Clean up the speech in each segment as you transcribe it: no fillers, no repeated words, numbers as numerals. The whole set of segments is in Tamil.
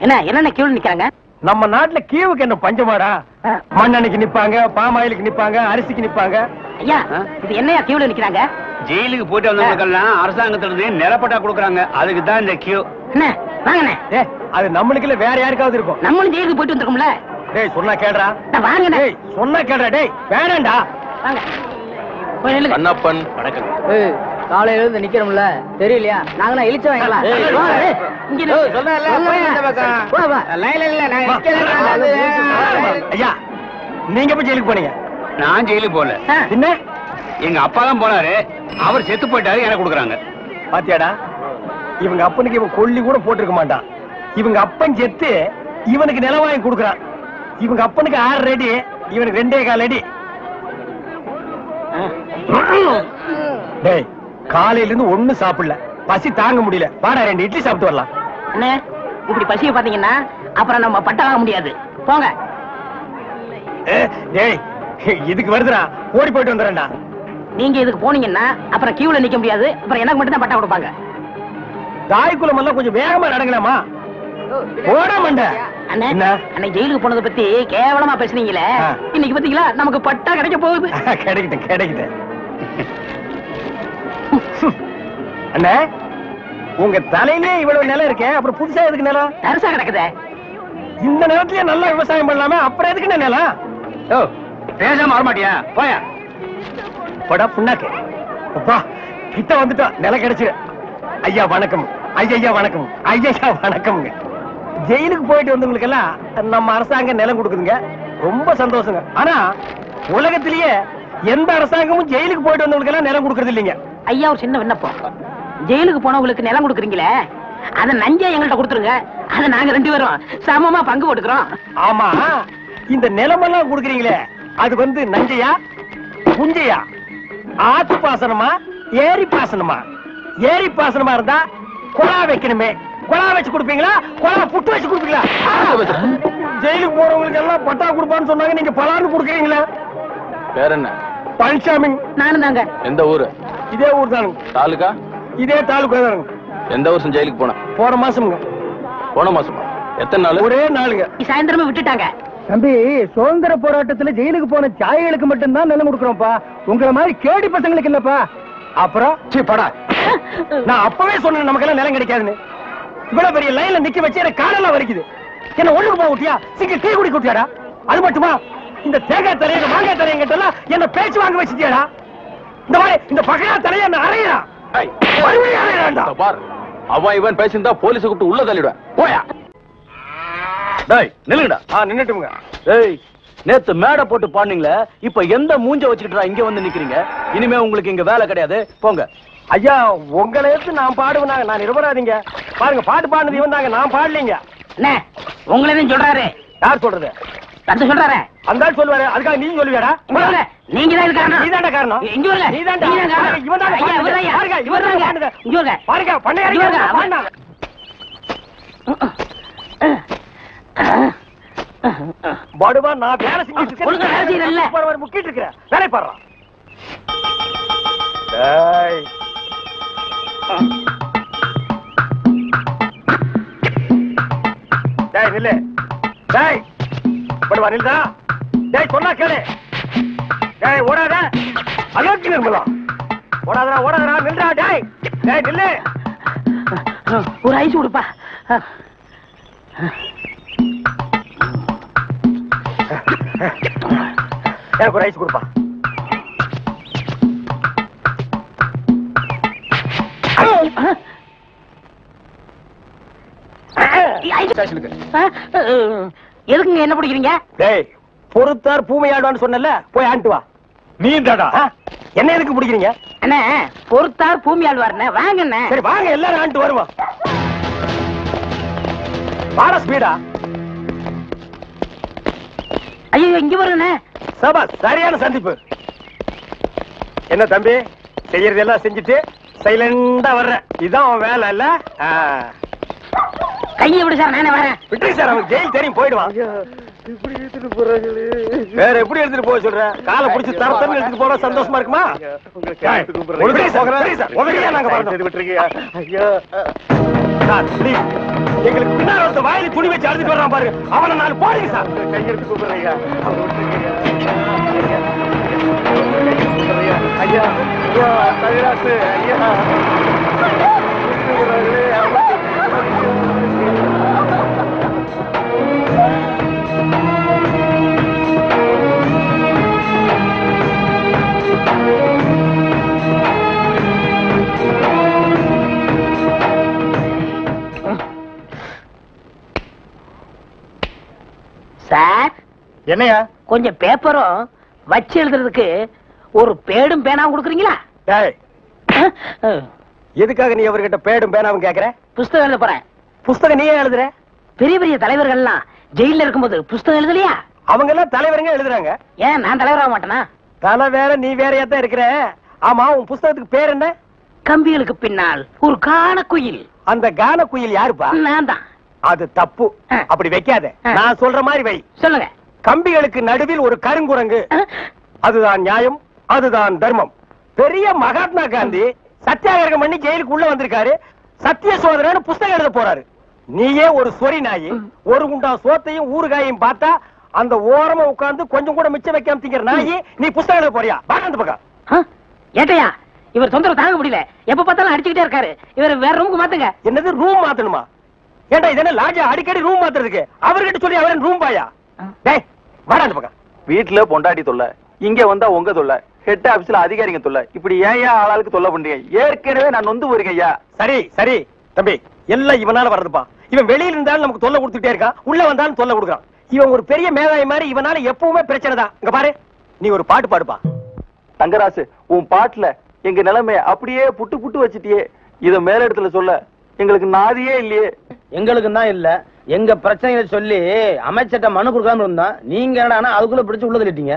என்ன என்னென்ன கியூல நிக்கிறாங்க? நம்ம நாட்டுல கீவுக்கு என்ன பஞ்சமாடா? மண்ணெண்ணைக்கு நிப்பாங்க, பாமாயிலுக்கு நிப்பாங்க, அரிசிக்கு நிப்பாங்க. ஐயா இது என்னையா கியூல நிக்கிறாங்க? ஜெயிலுக்கு போயிட்டு வந்தவங்களுக்கெல்லாம் அரசாங்கத்துல இருந்து நிலப்பட்டா கொடுக்குறாங்க. அதுக்கு தான் இந்த கியூ. என்ன வாங்கண்ணே. அது நம்மளுக்கு இல்ல வேற யாருக்காவது இருக்கும். நம்மளும் ஜெயிலுக்கு போயிட்டு வந்திருக்கோம்ல. டேய் சொன்னா கேடுறா. வாங்கண்ணே. டேய் சொன்னா கேடுறா. டேய் வேணாம்டா. வாங்க. போய் நில்லுங்க. அண்ணப்பன் வணக்கம். காலையில இருந்து நிக்கிறோம்ல தெரியலையா? நாங்க இழிச்ச வாங்கலாம். இங்க சொன்னல போய் அந்த பக்கம். வா வா. லைன்ல இல்ல நான் நிக்கிறேன். ஐயா நீங்க போய் ஜெயிலுக்கு போனீங்க? நான் ஜெயிலுக்கு போல. என்ன? எங்க அப்பா தான் போனாரு. அவர் செத்து போயிட்டாரு. எனக்கு கொடுக்குறாங்க. பாத்தியாடா இவங்க அப்பனுக்கு இவன் கொல்லி கூட போட்டிருக்க மாட்டான். இவங்க அப்பன் செத்து இவனுக்கு நிலம் வாங்கி கொடுக்குறான். இவங்க அப்பனுக்கு 6 அடி, இவனுக்கு 2.25 அடி. டேய் காலையில இருந்து ஒண்ணும் சாப்பிடல, பசி தாங்க முடியல. வாடா 2 இட்லி சாப்பிட்டு வரலாம். அண்ணே இப்படி பசிய பாத்தீங்கன்னா அப்புறம் நம்ம பட்டா வாங்க முடியாது. போங்க. டேய் இதுக்கு வருதுடா, ஓடி போயிட்டு வந்துடுறேன்டா. நீங்க இதுக்கு போனீங்கன்னா அப்புறம் கியூல நிக்க முடியாது. அப்புறம் எனக்கு மட்டும் தான் பட்டா கொடுப்பாங்க. தாய்க்குளம் எல்லாம் கொஞ்சம் வேகமா நடக்கலாமா? ஓட மாட்ட. அண்ணே அன்னை ஜெயிலுக்கு போனதை பத்தி கேவலமா பேசுனீங்களே, இன்னைக்கு பாத்தீங்களா நமக்கு பட்டா கிடைக்க போகுது. கிடைக்கிட்டேன் கிடைக்கிட்டேன். அண்ணே உங்க தலையிலே இவ்வளவு நிலம் இருக்கே, அப்புறம் புதுசா எதுக்கு நிலம்? தரிசா கிடக்குதே. இந்த நிலத்திலேயே நல்லா விவசாயம் பண்ணலாமே, அப்புறம் எதுக்கு நிலம்? ஓ பேசாம வரமாட்டியா? போயா. படா புண்ணாக்கு. அப்பா கிட்ட வந்துட்டோம், நிலம் கிடைச்சு. ஐயா வணக்கம். ஐயா வணக்கம். ஐயா வணக்கம்ங்க. ஜெயிலுக்கு போயிட்டு வந்தவங்களுக்கு எல்லாம் நம்ம அரசாங்கம் நிலம் கொடுக்குதுங்க, ரொம்ப சந்தோஷங்க. ஆனா உலகத்திலேயே எந்த அரசாங்கமும் ஜெயிலுக்கு போயிட்டு வந்தவங்களுக்கு எல்லாம் நிலம் கொடுக்கறது இல்லைங்க. ஐயா ஒரு சின்ன விண்ணப்பம். ஜெயிலுக்கு போனவங்களுக்கு நிலம் கொடுக்குறீங்களே, அத நஞ்சா எங்கள்கிட்ட கொடுத்துருங்க. அத நாங்க 2 பேரும் சமமா பங்கு போட்டுக்கிறோம். ஆமா இந்த நிலமெல்லாம் கொடுக்குறீங்களே, அது வந்து நஞ்சையா புஞ்சையா? ஆத்து பாசனமா ஏரி பாசனமா? ஏரி பாசனமா இருந்தா குழா வைக்கணுமே, குழா வச்சு கொடுப்பீங்களா, குழா புட்டு வச்சு கொடுப்பீங்களா? ஜெயிலுக்கு போறவங்களுக்கு எல்லாம் பட்டா கொடுப்பான்னு சொன்னாங்க, நீங்க பலான்னு கொடுக்குறீங்களா? வேற என்ன? பழனிசாமி. நானும் தாங்க. எந்த ஊரு? இதே ஊர் தானுங்க. தாலுகா? இதே தாலுகா தானுங்க. எந்த வருஷம் ஜெயிலுக்கு போன? போன மாசம்ங்க. போன மாசமா? எத்தனை நாள்? ஒரே நாளுங்க. சாயந்தரமே விட்டுட்டாங்க. தம்பி சுதந்திர போராட்டத்துல ஜெயிலுக்கு போன சாய்களுக்கு மட்டும்தான் நிலம் கொடுக்குறோம்ப்பா, உங்களை மாதிரி கேடி பசங்களுக்கு இல்லப்பா. அப்புறம் படா நான் அப்பவே சொன்னேன் நமக்கெல்லாம் நிலம் கிடைக்காதுன்னு. இவ்வளவு பெரிய லைன்ல நிக்க வச்சு எனக்கு காலெல்லாம் வரைக்குது. என்ன ஒண்ணுக்கு போக விட்டியா? சிங்க டீ குடி குட்டியாடா? அது மட்டுமா இந்த தேங்காய் தலைய மாங்காய் தலைய கிட்டலாம் என்ன பேச்சு வாங்க வச்சுட்டியாடா? இந்த மாதிரி இந்த பகையா தலைய என்ன அறையா? பார் அவன் இவன் பேசியிருந்தா போலீஸ் கூப்பிட்டு உள்ள தள்ளிடுவேன். போயா. டேய் நில்லுங்கடா. நின்னுட்டுங்க. டேய் நேத்து மேடை போட்டு பாடுனீங்களே, இப்ப எந்த மூஞ்ச வச்சுக்கிட்டா இங்க வந்து நிக்கிறீங்க? இனிமே உங்களுக்கு இங்க வேலை கிடையாது, போங்க. ஐயா உங்களை எடுத்து நான் பாடுவேனாங்க, நான் நிரபராதிங்க. பாருங்க பாட்டு பாடுனது இவன் தாங்க, நான் பாடலீங்க. என்ன உங்களே சொல்றாரு? யார் சொல்றது? தந்து சொல்றாரு. அந்த ஆள் சொல்லுவாரு, அதுக்காக நீ சொல்லுவியாடா? நீங்க தான் இது காரணம். நீ தான்டா காரணம். இங்க வரல. நீ தான்டா. இவன் தான் ஐயா இவர் தான். பாருங்க இவன் தான் பாடுங்க. இங்க வரல. பாருங்க பண்ணையாரி பாடுங்க. படுவா நான் வேலை செஞ்சிட்டு இருக்கேன். ஒழுங்கா வேலை செய்யறல்ல. பரவாயில்லை முக்கிட்டு இருக்கற. வேலை பாறா. டேய் டேய் நில்ல. டேய் படுவா நில்டா. டேய் சொன்னா கேளு. டேய் ஓடாத. அலோக்கி நிர்மலா. ஓடாதடா ஓடாதடா நில்டா. டேய் டேய் நில்லு. ஒரு ஐஸ் கொடுப்பா. எனக்கு ஒரு ஐஸ் கொடுப்பா. எதுக்குங்க என்ன பிடிக்கிறீங்க? டேய் பொறுத்தார் பூமையாடுவான்னு சொன்னல, போய் ஆண்டு வா. நீ தாடா என்ன எதுக்கு பிடிக்கிறீங்க? அண்ணே பொறுத்தார் பூமி ஆழ்வார்ண்ணே, வாங்கண்ணே. சரி வாங்க எல்லாரும் ஆண்டு வருவோம். வாடா ஸ்பீடா. ஐயோ இங்க வருண்ணே. சபா சரியான சந்திப்பு. என்ன தம்பி செய்யறதெல்லாம் செஞ்சுட்டு சைலண்டா வர்ற, இதான் அவன் வேலை இல்ல? கையை விடு சார், நானே வரேன். விட்டு சார், அவன் ஜெயில் தெரியும் போயிடுவான். வேற எப்படி எடுத்துட்டு போக சொல்ற? காலை புடிச்சு தரத்தன்னு எடுத்துட்டு போனா சந்தோஷமா இருக்குமா? எங்களுக்கு பின்னால ஒருத்த வாயில துணி வச்சு அழுதுட்டு வர்றான் பாரு, அவனை நாலு போடுங்க சார். கையெடுத்து கூப்பிடுறீங்க. ஐயா ஐயா தவிராசு ஐயா சார், என்னையா? கொஞ்சம் பேப்பரும் வச்சு எழுதுறதுக்கு ஒரு பேடும் பேனாவும் கொடுக்குறீங்களா? எதுக்காக நீ அவர்கிட்ட பேடும் பேனாவும் கேக்குற? புஸ்தகம் எழுத போறேன். புஸ்தகம் நீயே எழுதுற? பெரிய பெரிய தலைவர்கள்லாம் ஜெயில இருக்கும்போது புஸ்தகம் எழுதலையா? அவங்க எல்லாம் தலைவருங்க எழுதுறாங்க. ஏன் நான் தலைவராக மாட்டேனா? தலை வேற நீ வேறையா தான் இருக்கிற. ஆமா, உன் புஸ்தகத்துக்கு பேர் என்ன? கம்பிகளுக்கு பின்னால் ஒரு கான குயில். அந்த கான குயில் யாருப்பா? நான் தான். அது தப்பு. அப்படி வைக்காத. நான் சொல்ற மாதிரி வை. சொல்லுங்க. கம்பிகளுக்கு நடுவில் ஒரு கருங்குரங்கு. அதுதான் நியாயம், அதுதான் தர்மம். பெரிய மகாத்மா காந்தி சத்தியாகிரகம் பண்ணி ஜெயிலுக்கு உள்ள வந்திருக்காரு. சத்திய சோதனை புஸ்தகம் எழுத போறாரு. நீயே ஒரு சொரி நாயி, ஒரு குண்டா சோத்தையும் ஊறுகாயையும் பார்த்தா அந்த ஓரமா உட்கார்ந்து கொஞ்சம் கூட மிச்சம் வைக்காம திங்கிற நாயி, நீ புஸ்தகம் எழுத போறியா? பாக்காந்து பக்கம். ஏட்டையா, இவர் தொந்தரவு தாங்க முடியல. எப்ப பார்த்தாலும் அடிச்சுக்கிட்டே இருக்காரு. இவர் வேற ரூமுக்கு மாத்துங்க. என்னது ரூம் மாத்தணுமா? ஏண்டா இது என்ன லாட்ஜா அடிக்கடி ரூம் மாத்துறதுக்கு? அவர்கிட்ட சொல்லி அவரே ரூம் பாயா? டேய் வாடா அந்த பக்கம். வீட்டுல பொண்டாட்டி தொல்லை, இங்க வந்தா உங்க தொல்லை, ஹெட் ஆபீஸ்ல அதிகாரிங்க தொல்லை, இப்படி ஏன் ஆளாளுக்கு தொல்லை பண்றீங்க? ஏற்கனவே நான் நொந்து போறேன் ஐயா. சரி சரி தம்பி, எல்லாம் இவனால வர்றதுப்பா. இவன் வெளியில இருந்தாலும் நமக்கு தொல்லை கொடுத்துட்டே இருக்கான், உள்ள வந்தாலும் தொல்லை கொடுக்குறான். இவன் ஒரு பெரிய மேதாவி மாதிரி, இவனால எப்பவுமே பிரச்சனை தான். இங்க பாரு, நீ ஒரு பாட்டு பாடுப்பா. தங்கராசு, உன் பாட்டுல எங்க நிலைமைய அப்படியே புட்டு புட்டு வச்சிட்டியே. இத மேல இடத்துல சொல்ல எங்களுக்கு நாதியே இல்லையே. எங்களுக்கு தான் இல்ல, எங்க பிரச்சனைகளை சொல்லி அமைச்சர்ட்ட மனு கொடுக்காம இருந்தா நீங்க என்னடா அதுக்குள்ள பிடிச்சு உள்ள தள்ளிட்டீங்க.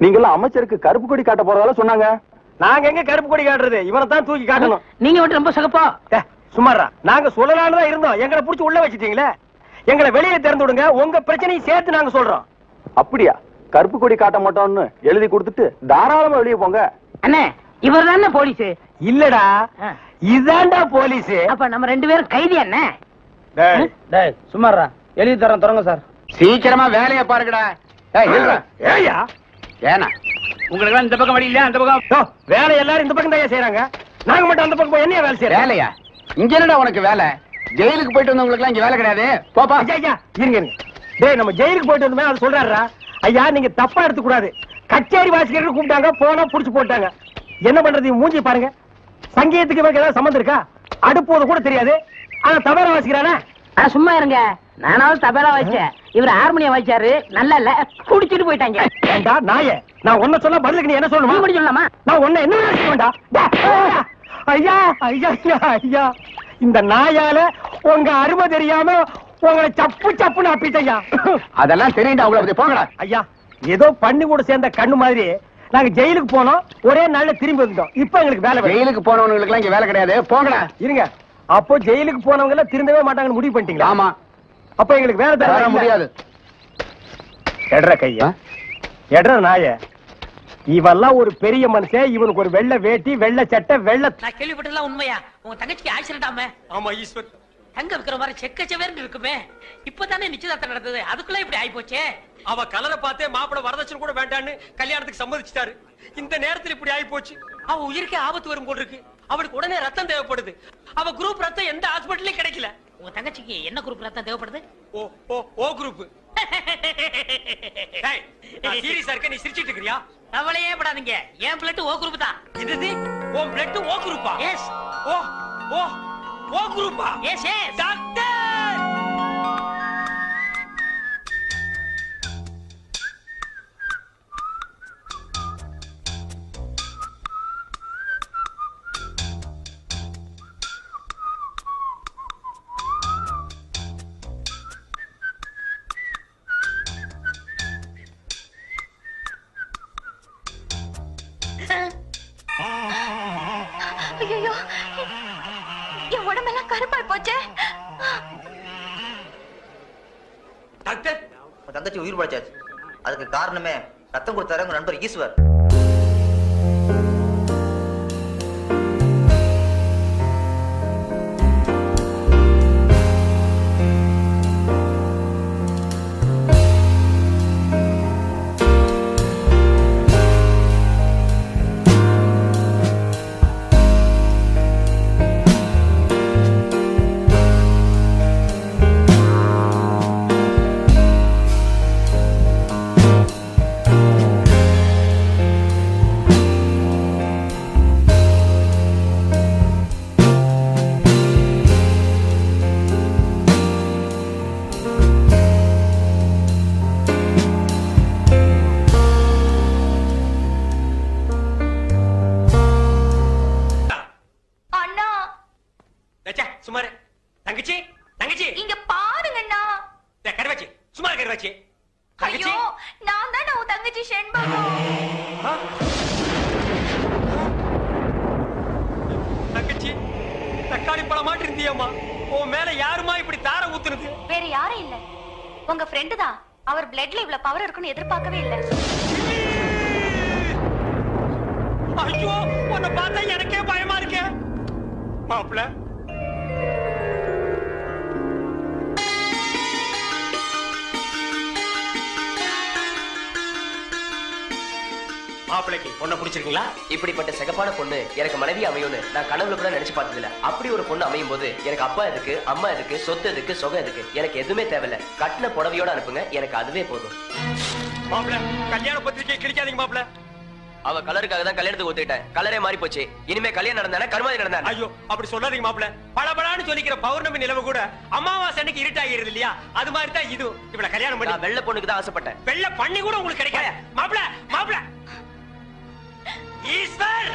நீங்க எல்லாம் அமைச்சருக்கு கருப்பு கொடி காட்ட போறதால சொன்னாங்க. நாங்க எங்க கருப்பு கொடி காட்டுறது? இவனை தான் தூக்கி காட்டணும். நீங்க மட்டும் ரொம்ப சகப்பா. சும்மாரா, நாங்க சொல்லலாம்னு தான் இருந்தோம். எங்களை புடிச்சு உள்ள வச்சிட்டீங்களே. எங்களை வெளியே திறந்து விடுங்க, உங்க பிரச்சனையை சேர்த்து நாங்க சொல்றோம். அப்படியா? கருப்பு கொடி காட்ட மாட்டோம்னு எழுதி கொடுத்துட்டு தாராளமா வெளியே போங்க. அண்ணே, இவர் தானே போலீஸ்? இல்லடா, இதாண்டா போலீஸ். அப்ப நம்ம ரெண்டு பேரும் கைதி அண்ணே. டேய் சும்மாறா, எழுதி தரேன் தொடங்க சார். சீக்கிரமா வேலையை பாருங்கடா. ஏயா ஏனா உங்களுக்கு இந்த பக்கம் வழி இல்ல, அந்த பக்கம் வேலை எல்லாரும் இந்த பக்கம் தான் செய்யறாங்க. நாங்க மட்டும் அந்த பக்கம் போய் என்ன வேலை செய்யறோம்? வேலையா? இங்க என்னடா உனக்கு வேலை? ஜெயிலுக்கு போயிட்டு வந்தவங்களுக்கு எல்லாம் இங்க வேலை கிடையாது. போப்பா. ஐயா இருங்க. டேய், நம்ம ஜெயிலுக்கு போயிட்டு வந்தோமே, அது சொல்றாருடா. ஐயா நீங்க தப்பா எடுத்து கூடாது. கச்சேரி வாசிக்கிறதுக்கு கூப்பிட்டாங்க, போனா புடிச்சு போட்டாங்க. என்ன பண்றது? மூஞ்சி பாருங்க. சங்கீதத்துக்கு இவருக்கு ஏதாவது சம்பந்தம் இருக்கா? அடுப்போது கூட தெரியாது, ஆனா தபேலா வாசிக்கிறானே. சும்மா இருங்க, நானாவது தபேலா வாய்ச்சேன், இவர் ஹார்மோனியம் வாய்ச்சாரு. நல்லா இல்ல, குடிச்சிட்டு போயிட்டாங்க. ஏண்டா நாயே, நான் ஒன்ன சொல்ல பதிலுக்கு நீ என்ன சொல்லணுமா? நீ சொல்லலாமா? நான் ஒன்ன என்ன வேண்டா. ஐயா ஐயா ஐயா, இந்த நாயால உங்க அருமை தெரியாம உங்களை சப்பு சப்புன்னு அப்பிட்டையா. அதெல்லாம் தெரியுண்டா உங்களுக்கு. போங்கடா. ஐயா, ஏதோ பண்ணி கூட சேர்ந்த கண்ணு மாதிரி நாங்க ஜெயிலுக்கு போனோம், ஒரே நாள்ல திரும்பி வந்துட்டோம். இப்ப எங்களுக்கு வேலை. ஜெயிலுக்கு போனவங்களுக்கு எல்லாம் இங்க வேலை கிடையாது. போங்கடா. இருங்க, அப்போ ஜெயிலுக்கு போனவங்க எல்லாம் திரும்பவே மாட்டாங்கன்னு முடிவு பண்ணிட்டீங்களா? ஆமா. அப்ப எங்களுக்கு வேலை தர முடியாது. எட்ற கையா, எட்ற நாய. இவெல்லாம் ஒரு பெரிய மனுஷன். இவனுக்கு ஒரு வெள்ளை வேட்டி, வெள்ளை சட்டை, வெள்ளை. நான் கேள்விப்பட்டதெல்லாம் உண்மையா? உங்க தங்கச்சிக்கு ஆக்சிடென்ட்? ஆமா ஈஸ்வர். தங்க விக்கிற மாதிரி செக்கச்சவேர்னு இருக்குமே. இப்பதானே நிச்சயதார்த்தம் நடந்தது, அதுக்குள்ள இப்படி ஆயி போச்சே. அவ கலரை பார்த்தே மாப்பிள வரதட்சணை கூட வேண்டான்னு கல்யாணத்துக்கு சம்மதிச்சிட்டாரு. இந்த நேரத்தில் இப்படி ஆயி போச்சு. அவ உயிருக்கே ஆபத்து வரும் போல் இருக்கு. அவளுக்கு உடனே ரத்தம் தேவைப்படுது. அவ குரூப் ரத்தம் எந்த ஹாஸ்பிட்டலையும் கிடைக்கல. உங்க தங்கச்சிக்கு என்ன குரூப் ரத்தம் தேவைப்படுது? ஓ ஓ ஓ குரூப். டேய், நான் சீரியஸா இருக்க, நீ சிரிச்சிட்டு இருக்கறியா? கவலையே படாதீங்க, என் பிளட் ஓ குரூப் தான். இது உன் பிளட் ஓ குரூப்பா? எஸ். ஓ ஓ ஓ குரூப்பா? S S. டாக்டர், ஐயோ, என் உடம்பெல்லாம் கருப்பாய் போச்சே. டாக்டர், உங்க தங்கச்சி உயிர் பழைச்சாச்சு. அதுக்கு காரணமே ரத்தம் கொடுத்தாரு உங்க நண்பர் ஈஸ்வர். சுமாரு தங்கச்சி தங்கச்சி இங்க பாருங்கண்ணா. கருவாச்சி சுமார் கருவாச்சி. ஐயோ நான் தான் உன் தங்கச்சி செண்பகம். தங்கச்சி தக்காளி பழம் மாட்டி இருந்தியம்மா. உன் மேல யாருமா இப்படி தார ஊத்துனது? வேற யாரும் இல்ல, உங்க ஃப்ரெண்டு தான். அவர் பிளட்ல இவ்வளவு பவர் இருக்குன்னு எதிர்பார்க்கவே இல்ல. ஐயோ உன்னை பார்த்தா எனக்கே பயமா இருக்கு. மாப்பிள்ள மாப்பிளைக்கு பொண்ணை பிடிச்சிருக்கீங்களா? இப்படிப்பட்ட சிகப்பான பொண்ணு எனக்கு மனைவி அமையும்னு நான் கனவுல கூட நினைச்சு பார்த்ததில்ல. அப்படி ஒரு பொண்ணு அமையும் போது எனக்கு அப்பா எதுக்கு, அம்மா எதுக்கு, சொத்து எதுக்கு, சொகம் எதுக்கு, எனக்கு எதுவுமே தேவையில்ல. கட்டின புடவையோட அனுப்புங்க, எனக்கு அதுவே போதும். மாப்பிள்ள கல்யாண பத்திரிக்கை கிழிக்காதீங்க மாப்பிள்ள. அவ கலருக்காக தான் கல்யாணத்துக்கு ஒத்துக்கிட்டேன். கலரே மாறி போச்சு. இனிமே கல்யாணம் நடந்தானே கருமாதி நடந்தா. ஐயோ அப்படி சொல்லாதீங்க மாப்பிள்ள. பளபளன்னு சொல்லிக்கிற பௌர்ணமி நிலவு கூட அமாவாசை அன்னைக்கு இருட்டாகிறது இல்லையா? அது மாதிரி தான் இது. இவள கல்யாணம் பண்ணி வெள்ளை பொண்ணுக்கு தான் ஆசைப்பட்டேன். வெள்ளை பண்ணி கூட உங்களுக்கு கிடைக்காது மாப்பிள்ள. மாப்பிள்ள ஈஸ்வர்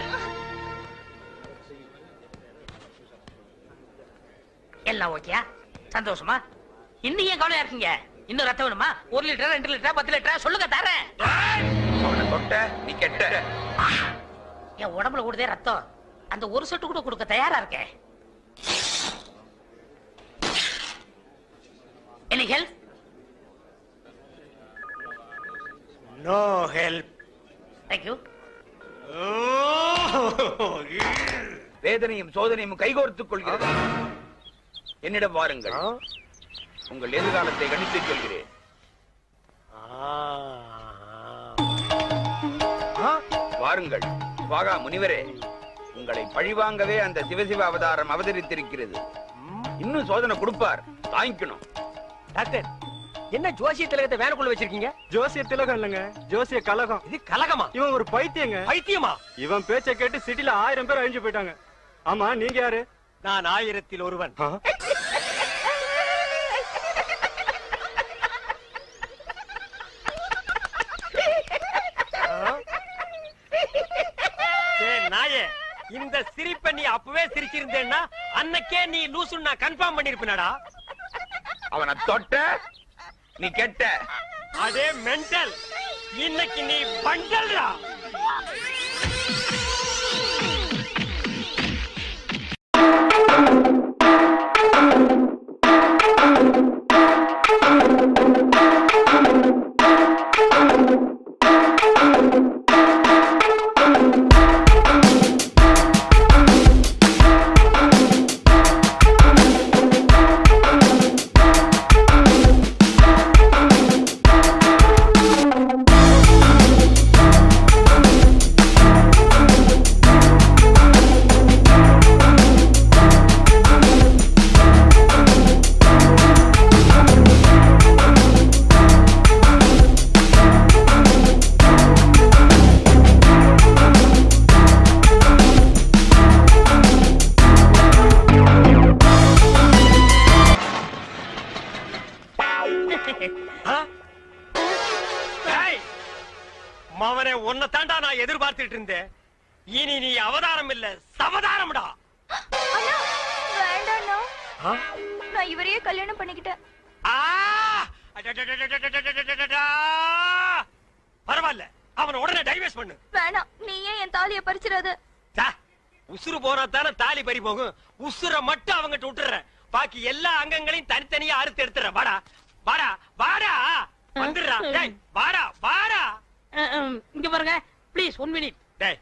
எல்லாம் ஓகேயா? சந்தோஷமா? இன்னும் ஏன் கவலையா இருக்கீங்க? இன்னும் ரத்தம் வேணுமா? 1 லிட்டர் 2 லிட்டர் 10 லிட்டர் சொல்லுங்க தரேன். நீ கெட்ட என் உடம்புல ஓடுதே ரத்தம். அந்த ஒரு சொட்டு கூட கொடுக்க தயாரா இருக்கேன். Any help? No help. Thank you. வேதனையும் சோதனையும் கைகோர்த்துக் கொள்கிறது. என்னிடம் வாருங்கள், உங்கள் எதிர்காலத்தை கணித்துச் சொல்கிறேன். வாருங்கள் வாகா முனிவரே, உங்களை பழிவாங்கவே அந்த சிவசிவ அவதாரம் அவதரித்திருக்கிறது. இன்னும் சோதனை கொடுப்பார், தாங்கிக்கணும். டாக்டர் என்ன ஜோசிய திலகத்தை வேனுக்குள்ள வச்சிருக்கீங்க? ஜோசிய திலகம் இல்லங்க, ஜோசிய கலகம். இது கலகமா? இவன் ஒரு பைத்தியங்க. பைத்தியமா? இவன் பேச்சை கேட்டு சிட்டில 1000 பேர் அழிஞ்சு போயிட்டாங்க. ஆமா நீங்க யாரு? நான் 1000ல் ஒருவன். நாயே இந்த சிரிப்பை நீ அப்பவே சிரிச்சிருந்தேன்னா அன்னைக்கே நீ லூசுன்னு நான் கன்ஃபார்ம் பண்ணிருப்பேனடா. அவனை தொட்ட நீ கெட்ட. அதே மென்டல், இன்னைக்கு நீ பண்டல்டா. மவனே உன்னை தாண்டா நான் எதிர்பார்த்துட்டு இருந்தேன். இனி நீ அவதாரம் இல்ல சவதாரம்டா. வேண்டாண்ணா, நான் இவரையே கல்யாணம் பண்ணிக்கிட்டேன். பரவாயில்ல, அவன் உடனே டைவர்ஸ் பண்ணு. வேணாம், நீயே என் தாலியை பறிச்சிடாத. உசுறு போனா தானே தாலி பறி போகும். உசுரை மட்டும் அவங்கிட்ட விட்டுற, பாக்கி எல்லா அங்கங்களையும் தனித்தனியா அறுத்து எடுத்துற. வாடா வாடா வாடா. வந்துடுறா. டேய் வாடா வாடா. இங்க பாருங்க ப்ளீஸ் 1 மினிட். டேய்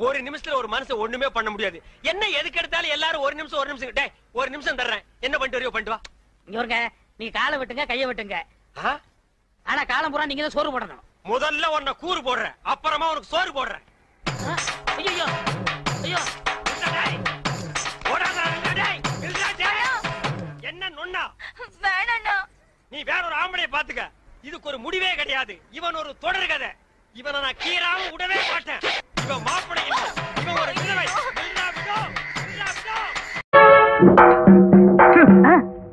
ஒரு நிமிஷத்துல ஒரு மனுஷன் ஒண்ணுமே பண்ண முடியாது. என்ன எதுக்கு எடுத்தாலும் எல்லாரும் ஒரு நிமிஷம். டேய் ஒரு நிமிஷம் தர்றேன். என்ன பண்ணிட்டு வரையோ பண்ணிட்டு வா. இங்க பாருங்க நீ காலை வெட்டுங்க கையை வெட்டுங்க. ஆனா காலம் பூரா நீங்க தான் சோறு போடணும். முதல்ல உன்னை கூறு போடுறேன், அப்புறமா உனக்கு சோறு போடுறேன். ஐயோ ஐயோ என்ன நொண்ணா? வேணாண்ணா. நீ வேற ஒரு ஆம்பளைய பாத்துக்க. இதுக்கு ஒரு முடிவே கிடையாது. இவன் ஒரு தொடர் கதை. இவனை நான் கீராம விடவே மாட்டேன். இவன் மாப்பிள்ளை இல்ல, இவன் ஒரு விதவை.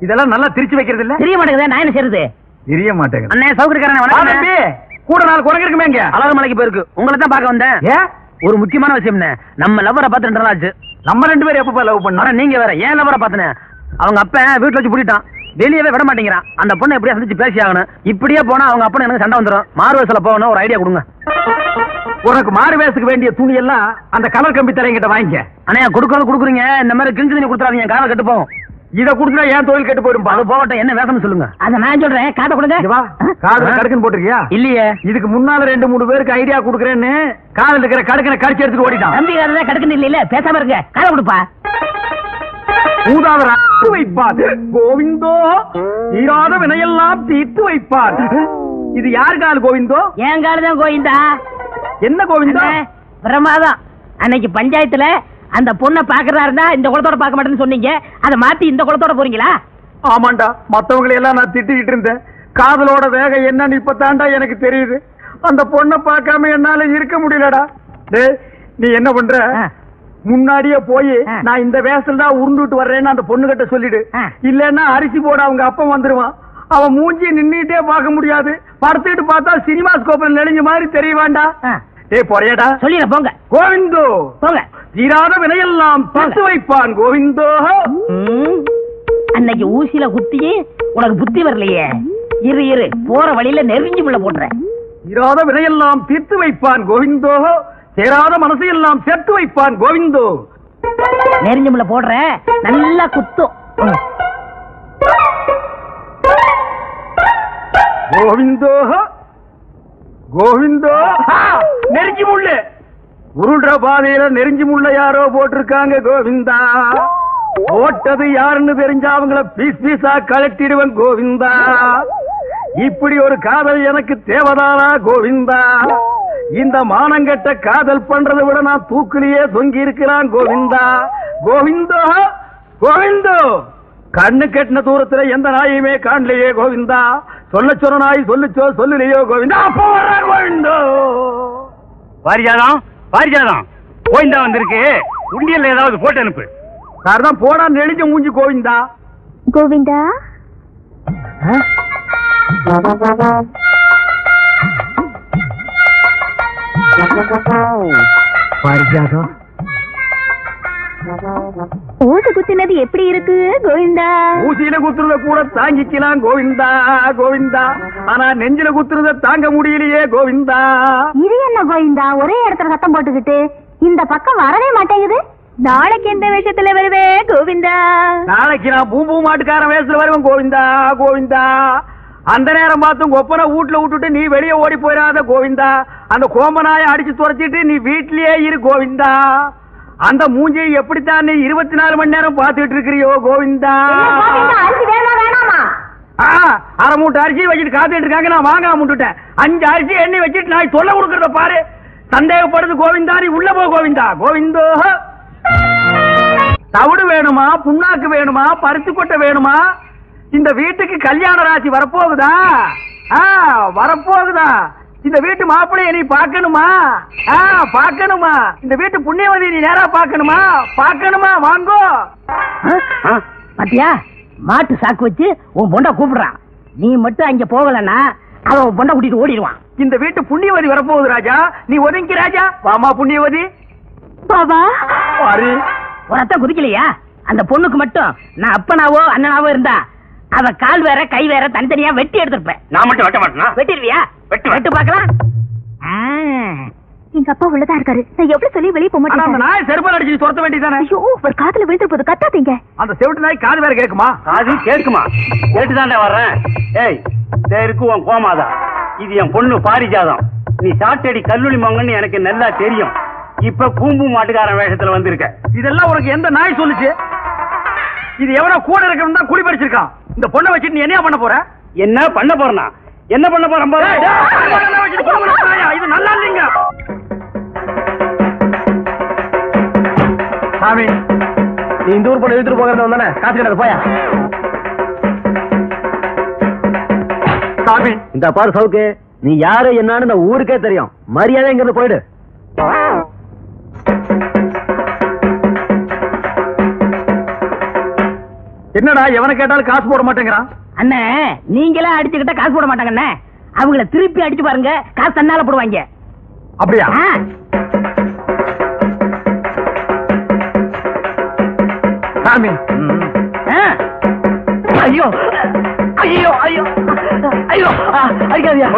இதெல்லாம் நல்லா திரிச்சு வைக்கிறது இல்ல? தெரிய மாட்டேங்குது. நான் என்ன செய்யறது? தெரிய மாட்டேங்குது. அண்ணே சௌகரியக்காரன் வணக்கம். கூட 4 குரங்கு இருக்குமே இங்க. அழகு மலைக்கு போயிருக்கு. உங்களை தான் பார்க்க வந்தேன். ஏன்? ஒரு முக்கியமான விஷயம். நம்ம லவ்வரை பார்த்து 2 நாள் ஆச்சு. நம்ம 2 பேரும் எப்ப லவ் பண்ணோம்? நீங்க வேற ஏன் லவ்வரை பார்த்தனே? அவங்க அப்ப வீட்டுல வச்சு பூட்டிட்டான். வெளியவே விட மாட்டேங்கிறான். அந்த பொண்ணை எப்படியா சந்திச்சு பேசி ஆகணும். இப்படியே போனா அவங்க அப்பா எனக்கு சண்டை வந்துடும். மாறு வயசுல போகணும். ஒரு ஐடியா கொடுங்க. உனக்கு மாறு வேஷத்துக்கு வேண்டிய துணி எல்லாம் அந்த கலர் கம்பி தலைங்கிட்ட வாங்கிக்க. அண்ணா கொடுக்கறது கொடுக்குறீங்க. இந்த மாதிரி கிழிஞ்சு தண்ணி கொடுத்துறாதீங்க. காலை கெட்டு போகும். இத குடுத்தா ஏன் தொழில் கெட்டு போயிடும்? அது போகட்டும். என்ன வேஷம்னு சொல்லுங்க. அத நான் சொல்றேன். காதை கொடுங்க. காதுல கடுக்குன்னு போட்டிருக்கியா? இல்லையே. இதுக்கு முன்னால 2-3 பேருக்கு ஐடியா குடுக்கறேன்னு காதுல இருக்கிற கடுக்கனை கடிச்சு எடுத்துட்டு ஓடிட்டான். தம்பி காதுல கடுக்குன்னு இல்ல. பேசாம இருங்க. காதை கொடுப்பா. ஊதாவர வைப்பார் கோவிந்தோ, தீராத வினையெல்லாம் தீர்த்து வைப்பார். இது யார் கால் கோவிந்தோ? என் காலு தான் கோவிந்தா. என்ன கோவிந்தோ? பிரமாதம். அன்னைக்கு பஞ்சாயத்துல அந்த பொண்ணை பாக்குறதா இருந்தா இந்த குளத்தோட பார்க்க மாட்டேன்னு சொன்னீங்க. அதை மாத்தி இந்த குளத்தோட போறீங்களா? ஆமாண்டா, மத்தவங்களை எல்லாம் நான் திட்டிக்கிட்டு இருந்தேன். காதலோட வேகம் என்னன்னு இப்பதான்டா எனக்கு தெரியுது. அந்த பொண்ணை பார்க்காம என்னால இருக்க முடியலடா. டேய் நீ என்ன பண்ற? முன்னாடியே போய் நான் இந்த வேஷத்துல தான் உருண்டுட்டு வர்றேன்னு அந்த பொண்ணு கிட்ட சொல்லிடு. இல்லன்னா அரிசி போட அவங்க அப்பா வந்துருவான். அவன் மூஞ்சி நின்னுட்டே பார்க்க முடியாது. படுத்துட்டு பார்த்தா சினிமா ஸ்கோப்ல நெளிஞ்ச மாதிரி தெரியவாண்டா. டேய் போறியாடா? சொல்லிட போங்க. கோவிந்தோ போங்க. தீராத வினையெல்லாம் தீர்த்து வைப்பான் கோவிந்தோ. அன்னைக்கு ஊசியில குத்தி உனக்கு புத்தி வரலையே. இரு போற வழியில நெருங்கி முள்ள போடுறேன். தீராத வினையெல்லாம் தீர்த்து வைப்பான் கோவிந்தோ, சேராத மனசையெல்லாம் சேர்த்து வைப்பான் கோவிந்தோ. நெருங்கி முள்ள போடுற நல்லா குத்தும். கோவிந்தோ கோவிந்தோ. நெருங்கி முள்ளு உருள்ற பாதையில நெருங்கி முள்ள யாரோ போட்டிருக்காங்க கோவிந்தா. போட்டது யாருன்னு தெரிஞ்சா அவங்கள பீஸ் பீஸா கலட்டிடுவன் கோவிந்தா. இப்படி ஒரு காதல் எனக்கு தேவதானா கோவிந்தா? இந்த மானங்கட்ட காதல் பண்றதை விட நான் தூக்கிலேயே தொங்கி இருக்கிறான் கோவிந்தா. கோவிந்தோ கோவிந்தோ. கண்ணு கெட்டின தூரத்துல எந்த நாயுமே காணலையே கோவிந்தா. சொல்ல சொன்ன நாய் சொல்லுச்சோ சொல்லலையோ கோவிந்தா. அப்ப வர்றான் கோவிந்தோ. பாரிஜாதம் பாரிஜாதம் கோவிந்தா வந்திருக்கு. உண்டியல்ல ஏதாவது போட்டு அனுப்பு. சார் தான் போடா நெளிஞ்ச மூஞ்சி கோவிந்தா. கோவிந்தா பாரிஜாதம் ஊசி குத்தினது எப்படி இருக்கு கோவிந்தா? ஊசியில குத்துறத கூட தாங்கிக்கலாம் கோவிந்தா கோவிந்தா. ஆனா நெஞ்சில குத்துறத தாங்க முடியலையே கோவிந்தா. இது என்ன கோவிந்தா ஒரே இடத்துல சத்தம் போட்டுக்கிட்டு இந்த பக்கம் வரவே மாட்டேங்குது? நாளைக்கு எந்த விஷயத்துல வருவே கோவிந்தா? நாளைக்கு நான் பூம்பூ மாட்டுக்காரன் வேஷத்துல வருவேன் கோவிந்தா கோவிந்தா. அந்த நேரம் பார்த்து ஒப்பனை வீட்டுல விட்டுட்டு நீ வெளியே ஓடி போயிடாத கோவிந்தா. அந்த கோம்பனாய அடிச்சு துரைச்சிட்டு நீ வீட்லயே இரு கோவிந்தா. அந்த மூஞ்சியை எப்படித்தான் நீ 24 மணி நேரம் பார்த்துட்டு இருக்கிறியோ கோவிந்தா. அரை மூட்டை அரிசி வச்சுட்டு காத்துட்டு இருக்காங்க. நான் வாங்காம விட்டுட்டேன். 5 அரிசி எண்ணி வச்சுட்டு நான் தொல்லை கொடுக்கறத பாரு. சந்தேகப்படுது கோவிந்தா. நீ உள்ள போ கோவிந்தா. கோவிந்தோ. தவிடு வேணுமா, புண்ணாக்கு வேணுமா, பருத்தி கொட்டை வேணுமா? இந்த வீட்டுக்கு கல்யாண ராசி வரப்போகுதா? வரப்போகுதா? இந்த வீட்டு மாப்பிள்ளைய நீ பாக்கணுமா? பாக்கணுமா? இந்த வீட்டு புண்ணியவதி நீ நேரா பாக்கணுமா? பாக்கணுமா? வாங்கோ. பாத்தியா மாட்டு சாக்கு வச்சு உன் பொண்டை கூப்பிடுறான். நீ மட்டும் அங்க போகலன்னா அவன் உன் பொண்டை கூட்டிட்டு ஓடிடுவான். இந்த வீட்டு புண்ணியவதி வரப்போகுது ராஜா. நீ ஒதுங்கி ராஜா. வாமா புண்ணியவதி. பாபா பாரு உரத்த குதிக்கலையா? அந்த பொண்ணுக்கு மட்டும் நான் அப்பனாவோ அண்ணனாவோ இருந்தா அவ கால் வேற கை வேற தனித்தனியா வெட்டி எடுத்திருப்பேன். நான் மட்டும் வெட்ட மாட்டேனா? வெட்டிடுவியா? வெட்டு வெட்டு பாக்கலாம். எங்க அப்பா உள்ளதா இருக்காரு. நான் எவ்வளவு சொல்லி வெளியே போக அந்த மாட்டேன். நாய் செருப்பால் அடிச்சு துரத்த வேண்டியதானே? ஐயோ, ஒரு காதுல விழுந்து போது கத்தாதீங்க. அந்த செவிட்டு நாய் காது வேற கேக்குமா? அது கேட்குமா? கேட்டுதானே வர்றேன். ஏய், இருக்கு உன் கோமாதா. இது என் பொண்ணு பாரிஜாதம். நீ சாட்டடி கல்லூரி மங்கன்னு எனக்கு நல்லா தெரியும். இப்ப பூம்பு மாட்டுக்காரன் வேஷத்துல வந்திருக்க. இதெல்லாம் உனக்கு எந்த நாய் சொல்லுச்சு? இது எவனோ கூட இருக்கணும் தான் குடி பறிச்சிருக்கான். இந்த பொண்ணை வச்சுட்டு நீ என்ன பண்ண போற? என்ன பண்ண போறனா? என்ன பண்ண போறேன் பாரு. இது நல்லா இல்லைங்க சாமி. நீ இந்த ஊர் பொண்ணு இழுத்துட்டு போகிறது வந்தானே, காசு கிடக்கு போயா. சாமி இந்த பாரு சவுக்கு, நீ யாரு என்னன்னு இந்த ஊருக்கே தெரியும். மரியாதை இங்கிருந்து போயிடு. என்னடா எவனை கேட்டாலும் காசு போட மாட்டேங்கிறான்? அண்ணே, நீங்களே அடிச்சுக்கிட்ட காசு போட மாட்டாங்கண்ணே. அவங்கள திருப்பி அடிச்சு பாருங்க, காசு தன்னால போடுவாங்க. அப்படியா? சாமி. ஐயோ ஐயோ ஐயோ ஐயோ, அடிக்காதியா.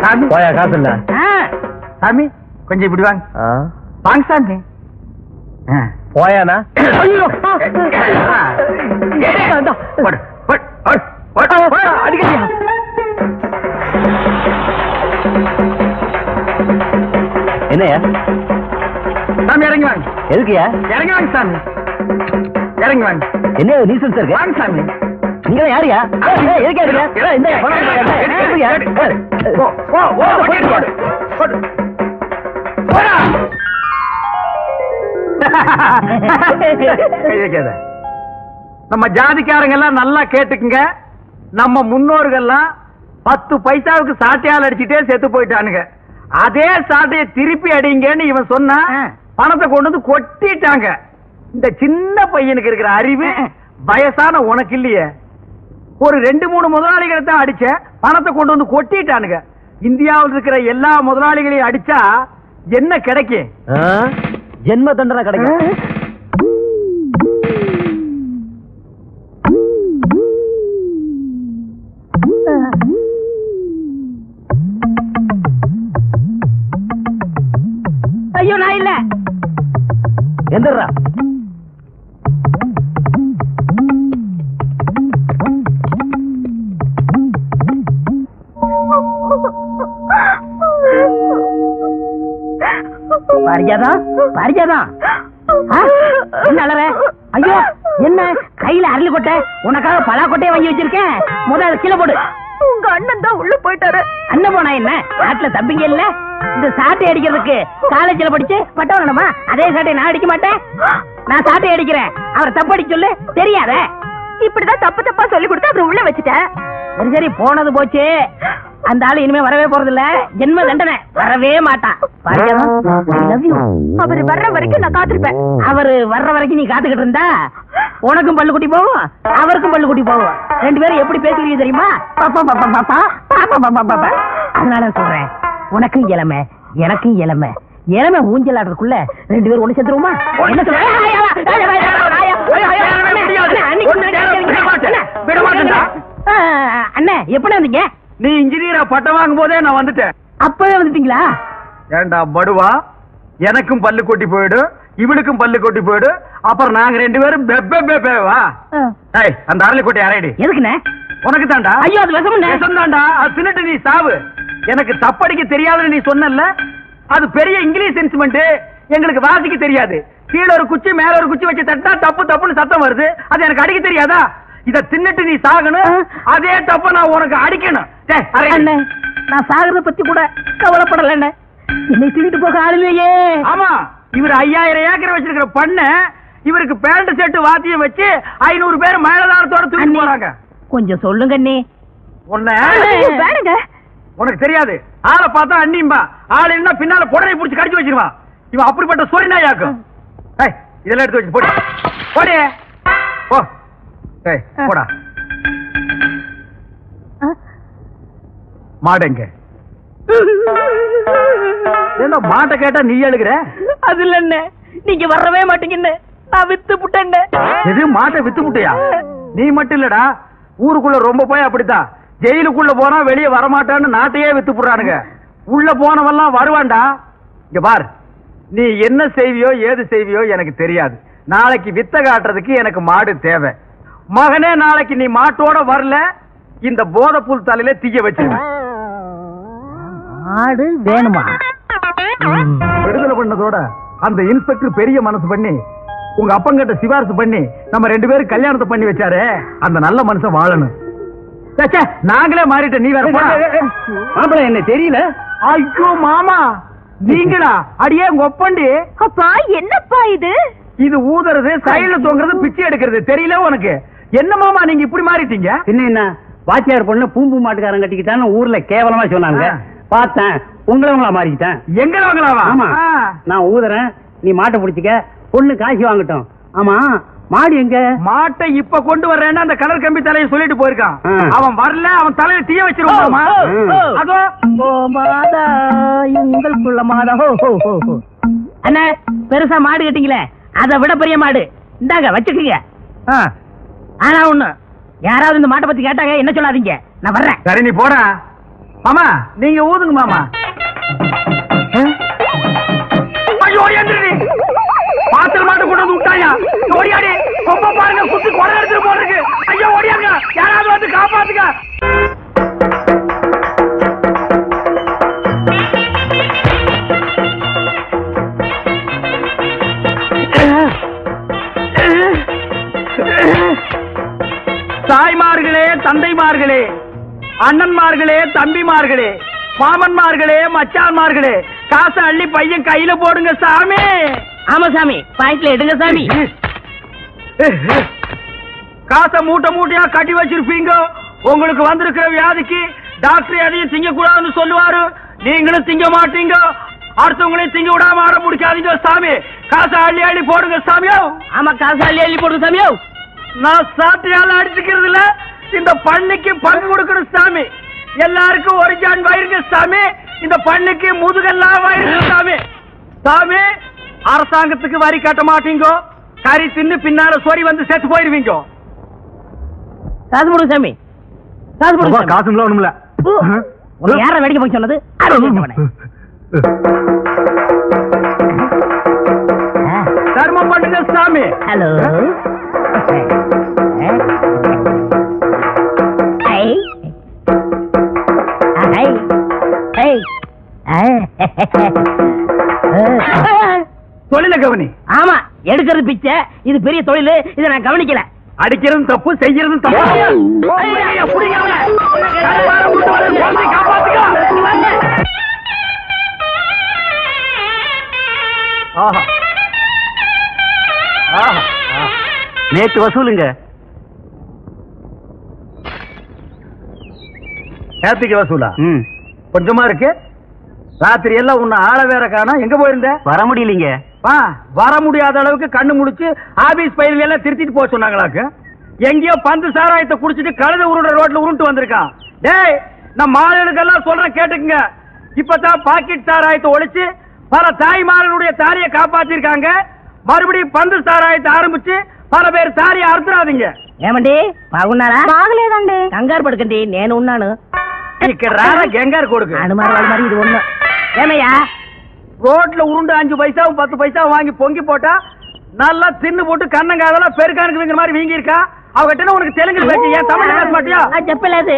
சாமி போயா, காசு இல்ல. சாமி கொஞ்சம் இப்படி வாங்க. வாங்க சாமி. போயானா? என்னையா சாமி இறங்கி வாங்க. எதுக்குயா? இறங்கி வாங்க சாமி, இறங்கி வாங்க. என்ன நீசல் சார்? வாங்க சாமி. நீங்க யாரியா? நம்ம ஜாதிக்காரங்க எல்லாம் நல்லா கேட்டுக்குங்க. நம்ம முன்னோர்கள்லாம் 10 பைசாவுக்கு சாட்டையால் அடிச்சுட்டே செத்து போயிட்டானுங்க. அதே சாட்டையை திருப்பி அடிங்கன்னு இவன் சொன்னா பணத்தை கொண்டு வந்து கொட்டிட்டாங்க. இந்த சின்ன பையனுக்கு இருக்கிற அறிவு வயசான உனக்கு இல்லையே. ஒரு 2-3 முதலாளிகளை தான் அடிச்ச, பணத்தை கொண்டு வந்து கொட்டிட்டானுங்க. இந்தியாவில் இருக்கிற எல்லா முதலாளிகளையும் அடிச்சா என்ன கிடைக்கும்? ஜென்ம தண்டனை கிடைக்கும். ஐயோ, நான் இல்ல. எந்திரா. பாரிஜாதா, பாரிஜாதா, என்ன அலற? ஐயோ, என்ன கையில அரளி கொட்டை? உனக்காக பலா கொட்டையை வாங்கி வச்சிருக்கேன். முதல்ல கீழே போடு. உங்க அண்ணன் தான் உள்ள போயிட்டாரு. அண்ணன் போனா என்ன? நாட்டுல தம்பிங்க இல்ல? இந்த சாட்டை அடிக்கிறதுக்கு காலேஜ்ல படிச்சு பட்டம் வேணுமா? அதே சாட்டை நான் அடிக்க மாட்டேன். நான் சாட்டை அடிக்கிறேன், அவர் தப்பு அடிக்க சொல்லு. தெரியாத? இப்படிதான் தப்பு தப்பா சொல்லி கொடுத்து அப்புறம் உள்ள வச்சுட்டேன். சரி சரி, போனது போச்சு. அந்த ஆளு இனிமே வரவே போறது இல்ல. ஜென்ம தண்டனை, வரவே மாட்டான். அவரு வர்ற வரைக்கும் நான் காத்திருப்பேன். அவரு வர்ற வரைக்கும் நீ காத்துக்கிட்டு இருந்தா உனக்கும் பல்லு குட்டி போகும், அவருக்கும் பல்லு குட்டி போகும். 2 பேரும் எப்படி பேசுறீங்க தெரியுமா? அதனால சொல்றேன், உனக்கும் இளமை எனக்கும் இளமை. இளமை ஊஞ்சல் ஆடுறதுக்குள்ள 2 பேரும் ஒண்ணு சேர்த்துருவோமா? என்ன சொல்ற? அண்ணே, எப்படி வந்தீங்க? நீ இன்ஜினியரா பட்டம் வாங்கும் போதே நான் வந்துட்டேன். அப்பவே வந்துட்டீங்களா? ஏண்டா படுவா, எனக்கும் பல்லு கொட்டி போயிடு, இவனுக்கும் பல்லு கொட்டி போயிடு. அப்புறம் நாங்க 2 பேரும் பெப்பேவா? அந்த அரளி கொட்டை அரைடி. எதுக்குண்ணே? உனக்கு தாண்டா. ஐயோ, அது விஷம் தாண்டா. அது தின்னுட்டு நீ சாவு. எனக்கு தப்படிக்க தெரியாதுன்னு நீ சொன்னல, அது பெரிய இங்கிலீஷ் இன்ஸ்ட்ருமெண்ட். எங்களுக்கு வாசிக்க தெரியாது. கீழே ஒரு குச்சி மேல ஒரு குச்சி வச்சு தட்டா தப்பு தப்புன்னு சத்தம் வருது. அது எனக்கு அடிக்க தெரியாதா? இத தின்னுட்டு நீ சாகணும், அதே தப்ப நான் உனக்கு அடிக்கணும். நான் சாகிறத பத்தி கூட கவலைப்படல. என்னை தின்னுட்டு போக ஆளுலையே. ஆமா, இவர் 5000 ஏக்கர் வச்சிருக்கிற பண்ண, இவருக்கு பேண்ட் செட்டு வாத்தியம் வச்சு 500 பேர் மேலதாரத்தோட தூக்கி போறாங்க. கொஞ்சம் சொல்லுங்க அண்ணே. உனக்கு தெரியாது. ஆளை பார்த்தா அண்ணிம்பா, ஆள் என்ன பின்னால புடனை புடிச்சு கடிச்சு வச்சிருவான். இவன் அப்படிப்பட்ட சொரிநாயாக்கும். இதெல்லாம் எடுத்து வச்சு போடு போடு. போ போடா. மாடுங்க. என்ன மாட்டை கேட்டா நீ எழுகிற? அது இல்ல, நீங்க வரவே மாட்டீங்கன்னு நான் வித்து புட்டேன். எது மாட்டை வித்து புட்டியா? நீ மட்டும் இல்லடா, ஊருக்குள்ள ரொம்ப போய் அப்படித்தான். ஜெயிலுக்குள்ள போனா வெளியே வரமாட்டான்னு நாட்டையே வித்து போடுறானுங்க. உள்ள போனவெல்லாம் வருவான்டா. இங்க பார், நீ என்ன செய்வியோ ஏது செய்வியோ எனக்கு தெரியாது. நாளைக்கு வித்த காட்டுறதுக்கு எனக்கு மாடு தேவை. மகனே, நாளைக்கு நீ மாட்டோட வரல, இந்த போதைப்புல் தலையில தீய வச்சு மாடு வேணுமா? விடுதலை பண்ணதோட அந்த இன்ஸ்பெக்டர் பெரிய மனசு பண்ணி உங்க அப்பங்கிட்ட சிபாரிசு பண்ணி நம்ம 2 பேரும் கல்யாணத்தை பண்ணி வச்சாரு. அந்த நல்ல மனுஷன் வாழணும். நாங்களே மாறிட்ட, நீ வேற மாப்பிள்ள என்ன தெரியல. ஐயோ மாமா, நீங்களா? அடியே உங்க ஒப்பண்டி. அப்பா என்னப்பா இது? இது ஊதுறது, சைடுல தொங்குறது, பிச்சை எடுக்கிறது தெரியல உனக்கு? என்ன மாமா நீங்க இப்படி மாறிட்டீங்க? என்ன வாத்தியார் பொண்ணு பூம்பு மாட்டுக்காரன் கட்டிக்கிட்டான்னு ஊர்ல கேவலமா சொன்னாங்க. பார்த்தேன், உங்களவங்களா மாறிக்கிட்டேன். எங்களவங்களாவா? ஆமா, நான் ஊதுறேன், நீ மாட்டை பிடிச்சிக்க, பொண்ணு காசு வாங்கட்டும். ஆமா, மாடு எங்க? மாட்டை இப்ப கொண்டு வர்றேன்னு அந்த கலர் கம்பி தலையை சொல்லிட்டு போயிருக்கான். அவன் வரல, அவன் தலையில தீய வச்சிருவாமா? அதோ மாதா உங்களுக்குள்ள மாதா. அண்ணா, பெருசா மாடு கட்டிங்களே, அதை விட பெரிய மாடு இந்தாங்க வச்சுக்கீங்க. ஆனா ஒண்ணு, யாராவது இந்த மாட்டை பத்தி கேட்டாங்க என்ன சொல்லாதீங்க, நான் வர்றேன். சரி, நீ போடா மாமா. நீங்க ஊதுங்க மாமா. ஐயோ, பாத்திர மாட்டு கொண்டு வந்து விட்டாயா? ஓடியாடி, கொம்ப பாருங்க, குத்து கொலை எடுத்துட்டு போறதுக்கு. ஐயோ ஓடியாங்க, யாராவது வந்து காப்பாத்துங்க. தாய்மார்களே, தந்தைமார்களே, அண்ணன்மார்களே, தம்பிமார்களே, மாமன்மார்களே, மச்சான்மார்களே, காசை அள்ளி பையன் கையில போடுங்க சாமி. ஆமா சாமி, பாயிண்ட்ல எடுங்க சாமி. காசை மூட்டை மூட்டையா கட்டி வச்சிருப்பீங்க. உங்களுக்கு வந்திருக்கிற வியாதிக்கு டாக்டர் எதையும் திங்க கூடாதுன்னு சொல்லுவாரு. நீங்களும் திங்க மாட்டீங்க, அடுத்தவங்களையும் திங்க விடாம ஆட முடிக்காதீங்க சாமி. காசை அள்ளி அள்ளி போடுங்க சாமியோ. ஆமா, காசை அள்ளி அள்ளி போடுங்க சாமியோ. நான் சாட்டையால அடிச்சுக்கிறதுல இந்த பண்ணிக்கு பங்கு கொடுக்கணும் சாமி. எல்லாருக்கும் ஒரு ஜான் வயிறுங்க சாமி, இந்த பண்ணிக்கு முதுகெல்லாம் வயிறு சாமி. சாமி, அரசாங்கத்துக்கு வரி கட்ட மாட்டீங்க, கறி தின்னு பின்னால சொறி வந்து செத்து போயிருவீங்க. காசு போடுங்க சாமி, காசு போடுங்க. காசுங்களா ஒண்ணுமில்ல. யார வேடிக்கை போய் சொன்னது? தர்மம் பண்ணுங்க சாமி. ஹலோ, தொழில கவனி. ஆமா, எடுக்கிறது பிச்சை, இது பெரிய தொழில், இதை நான் கவனிக்கல. அடிக்கிறதும் தப்பு, செய்யறதும் தப்பு. நேற்று வசூலுங்க. நேற்றுக்கு வசூலா? கொஞ்சமா இருக்கு. ராத்திரி எல்லாம் உன்னை ஆள வேற காணோம். எங்க போயிருந்த? வர முடியலீங்க. வர முடியாத அளவுக்கு கண்ணு முடிச்சு ஆபீஸ் பயிர்கள் எல்லாம் திருத்திட்டு போக சொன்னாங்களாக்கு. எங்கேயோ பந்து சாராயத்தை குடிச்சிட்டு கழுத உருண்ட ரோட்ல உருண்டு வந்திருக்கான். டேய், நம்ம மாடுகளுக்கெல்லாம் சொல்றேன் கேட்டுக்குங்க. இப்பதான் பாக்கெட் சாராயத்தை ஒழிச்சு பல தாய்மார்களுடைய தாலியை காப்பாத்திருக்காங்க. மறுபடியும் பந்து சாராயத்தை ஆரம்பிச்சு பல பேர் தாலியை அறுத்துறாதீங்க. ఏమండి బాగున్నారా? బాగలేదండి. కంగారు పడకండి, నేను ఉన్నాను. ఇక్కడ రారా గంగారు కొడుకు. అనుమానం మరి ఇది ఒண்ணு. ఏమయ్యా, ரோட்ல உருண்டு 5 பைசாவும் 10 பைசாவும் வாங்கி பொங்கி போட்டா நல்லா தின்னு போட்டு கண்ணங்காதெல்லாம் பெருக்கானுக்குங்கிற மாதிரி வீங்கி இருக்கா. அவகிட்ட உனக்கு தெலுங்கு பேச்சு, ஏன் தமிழ் பேச மாட்டியா? చెప్పలేదు.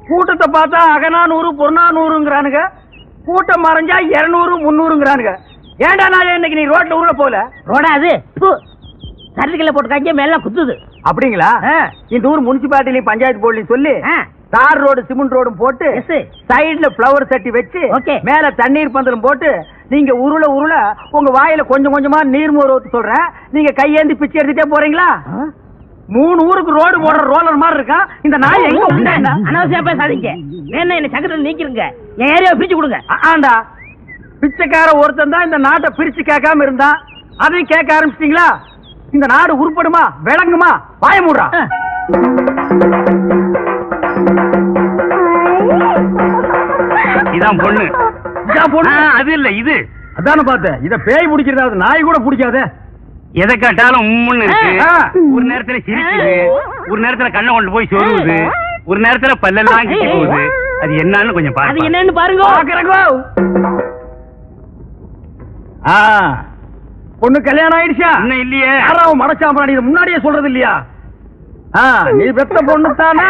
கூட்டத்தை பார்த்தா அகநானூறு பொன்னானூறுங்கிறானுங்க, கூட்டம் மறைஞ்சா 200 300ங்கிறானுங்க. ஏண்டா நான் இன்னைக்கு நீ ரோட்ல உருள போல? ரோடா அது சரத்துக்குள்ள போட்டு காய்ச்சி மேல குத்துது. அப்படிங்களா? இந்த ஊர் முனிசிபாலிட்டிலையும் பஞ்சாயத்து போர்டுலையும் சொல்லி தார் ரோடு சிமெண்ட் ரோடும் போட்டு சைடுல பிளவர் சட்டி வச்சு மேல தண்ணீர் பந்தலும் போட்டு நீங்க உருள உருள உங்க வாயில கொஞ்சம் கொஞ்சமா நீர் மோர் ஊத்து சொல்றேன். நீங்க கையேந்தி பிச்சை எடுத்துட்டே போறீங்களா? 3 ஊருக்கு ரோடு போடுற ரோலர் மாதிரி இருக்கா இந்த நாய். எங்க அனாவசியம் பேசாதீங்க. என்ன சக்கரத்தில் நீக்கிருங்க, என் ஏரியாவை பிரிச்சு கொடுங்க. ஆண்டா, பிச்சைக்கார ஒருத்தன் தான் இந்த நாட்டை பிரிச்சு கேட்காம இருந்தா, அதையும் கேட்க ஆரம்பிச்சிட்டீங்களா? இந்த நாடு உருப்படுமா விளங்குமா? வாய மூடுறா. இதான் பொண்ணு. அது இல்ல, இது அதான பார்த்தேன். இத பேய் பிடிக்கிறது நாய் கூட பிடிக்காத. எதை கேட்டாலும் உம்முன்னு இருக்கு. ஒரு நேரத்துல சிரிக்குது, ஒரு நேரத்துல கண்ணை கொண்டு போய் சொல்லுது. ஒரு நேரத்துல பல்லெல்லாம் கிட்டி போகுது. அது என்னன்னு கொஞ்சம் பாருங்க. அது என்னன்னு பாருங்க. பொண்ணு கல்யாணம் ஆயிடுச்சா? இன்னும் இல்லையே. யாராவது மடச்சாம்பராணி இதை முன்னாடியே சொல்றது இல்லையா? நீ பெத்த பொண்ணு தானே?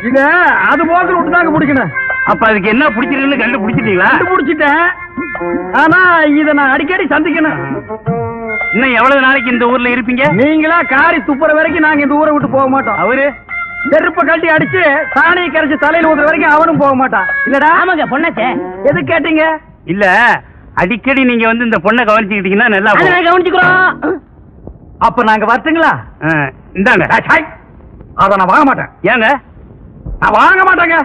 இத அது போன்ற விட்டுதாங்க பிடிக்கணும். அப்ப அதுக்கு என்ன பிடிச்சிருக்குன்னு கண்டுபிடிச்சிட்டீங்களா? கண்டுபிடிச்சிட்டேன். ஆனா இத நான் அடிக்கடி சந்திக்கணும். இன்னும் எவ்வளவு நாளைக்கு இந்த ஊர்ல இருப்பீங்க? நீங்களா காரி துப்புற வரைக்கும் நாங்க இந்த ஊரை விட்டு போக மாட்டோம். அவரு செருப்ப கட்டி அடிச்சு சாணியை கரைச்சு தலையில ஊத்துற வரைக்கும் அவனும் போக மாட்டான். இல்லடா? ஆமாங்க பொண்ணாச்சே. எது கேட்டீங்க? இல்ல அடிக்கடி நீங்க வந்து இந்த பொண்ணை கவனிச்சுக்கிட்டீங்கன்னா நல்லா கவனிச்சுக்கிறோம். அப்ப நாங்க வரட்டுங்களா? இந்தாங்க. அத நான் வாங்க மாட்டேன். ஏங்க? நான் வாங்க மாட்டேங்க.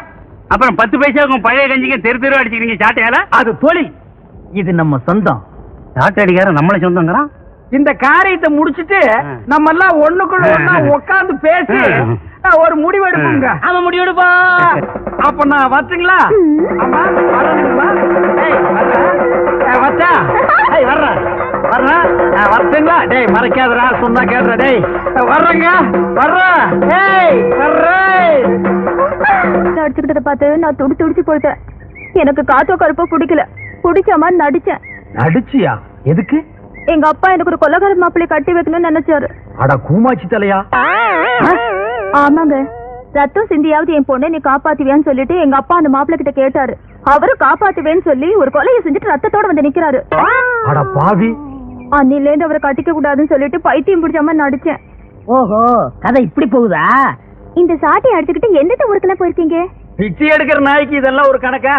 அப்புறம் 10 பைசாவுக்கும் பழைய கஞ்சிக்கு தெரு அடிச்சுக்கிறீங்க சாட்டையால? அது தொழில். இது நம்ம சொந்தம். சாட்டை அடிக்கார நம்மள சொந்தங்கிறான். இந்த காரியத்தை முடிச்சிட்டு நம்ம எல்லாம் ஒண்ணுக்குள்ள ஒண்ணா உட்கார்ந்து பேசி ஒரு முடிவு எடுப்போங்க. அவன் முடிவு எடுப்போம். அப்ப நான் வரட்டுங்களா? ஆமா வரணுங்களா? வச்சா வரட்டுங்களா? டேய் மறைக்காதரா, சொன்னா கேடுற. டேய் வர்றேங்க, வர்றேன். அடிச்சுக்கிட்டத பார்த்து நான் துடிச்சு போயிட்டேன். எனக்கு காத்தோ கருப்போ பிடிக்கல. பிடிச்ச மாதிரி நடிச்சேன். நடிச்சியா? எதுக்கு? எங்க அப்பா எனக்கு ஒரு கொலகார மாப்பிள்ளை கட்டி வைக்கணும்னு நினைச்சாரு. அட கூமாச்சி தலையா. ஆமாங்க. ரத்தம் சிந்தியாவது என் பொண்ணை நீ காப்பாத்துவியான்னு சொல்லிட்டு எங்க அப்பா அந்த மாப்பிள்ளை கிட்ட கேட்டாரு. அவரும் காப்பாத்துவேன்னு சொல்லி ஒரு கொலையை செஞ்சுட்டு ரத்தத்தோட வந்து நிக்கிறாரு. அட பாவி. அன்னில இருந்து அவரை கட்டிக்க கூடாதுன்னு சொல்லிட்டு பைத்தியம் பிடிச்ச மாதிரி நடிச்சேன். ஓஹோ, கதை இப்படி போகுதா? இந்த சாட்டை அடிச்சுக்கிட்டு எந்தெந்த ஊருக்குலாம் போயிருக்கீங்க? பிச்சை எடுக்கிற நாய்க்கு இதெல்லாம் ஒரு கணக்கா?